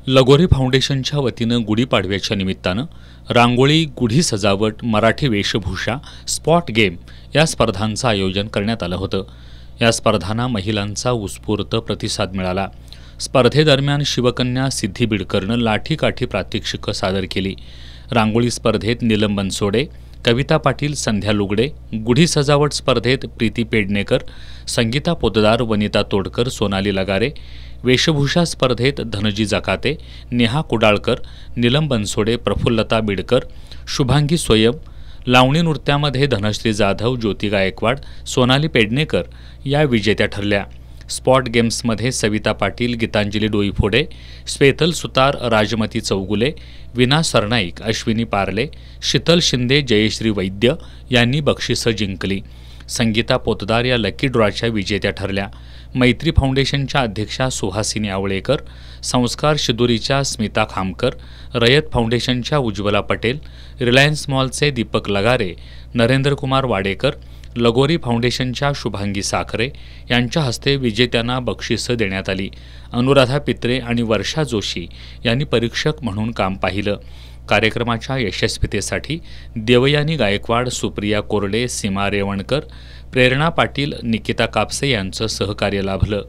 लगोरी फाउंडेशनच्या वतीनं गुढीपाडव्याच्या निमित्तानं रांगोळी, गुढी सजावट, मराठी वेशभूषा, स्पॉट गेम या स्पर्धांचं आयोजन करण्यात आलं होतं। या स्पर्धांना महिलांचा उत्स्फूर्त प्रतिसाद मिळाला। स्पर्धेदरम्यान शिवकन्या सिद्धी बिडकरनं लाठीकाठी प्रात्यक्षिकं सादर केली। रांगोळी स्पर्धेत नीलम बनसोडे, कविता पाटील, संध्या लुगडे, गुढी सजावट स्पर्धेत प्रीती पेडणेकर, संगीता पोतदार, वनिता तोडकर, सोनाली लगारे, वेशभूषा स्पर्धेत धनजी जकाते, नेहा कुडाळकर, नीलम बनसोडे, प्रफुल्लता बिडकर, शुभांगी सोयब, लावणी नृत्यामध्ये धनश्री जाधव, ज्योती गायकवाड, सोनाली पेडणेकर या विजेत्या ठरल्या। स्पॉट गेम्समध्ये सविता पाटील, गीतांजली डोईफोडे, श्वेतल सुतार, राजमती चौगुले, विना सरनाईक, अश्विनी पार्ले, शीतल शिंदे, जयश्री वैद्य यांनी बक्षिसं जिंकली। संगीता पोतदार या लकी ड्रॉच्या विजेत्या ठरल्या। मैत्री फाउंडेशनच्या अध्यक्षा सुहासिनी आवळेकर, संस्कार शिदुरीच्या स्मिता खामकर, रयत फाउंडेशनच्या उज्ज्वला पटेल, रिलायन्स मॉलचे दीपक लगारे, नरेंद्र कुमार वाडेकर, लगोरी फाउंडेशनच्या शुभांगी साखरे यांच्या हस्ते विजेत्यांना बक्षिसं देण्यात आली। अनुराधा पित्रे आणि वर्षा जोशी यांनी परीक्षक म्हणून काम पाहिलं। कार्यक्रमाच्या यशस्वीतेसाठी देवयानी गायकवाड, सुप्रिया कोरडे, सीमा रेवणकर, प्रेरणा पाटील, निकिता कापसे यांचं सहकार्य लाभलं।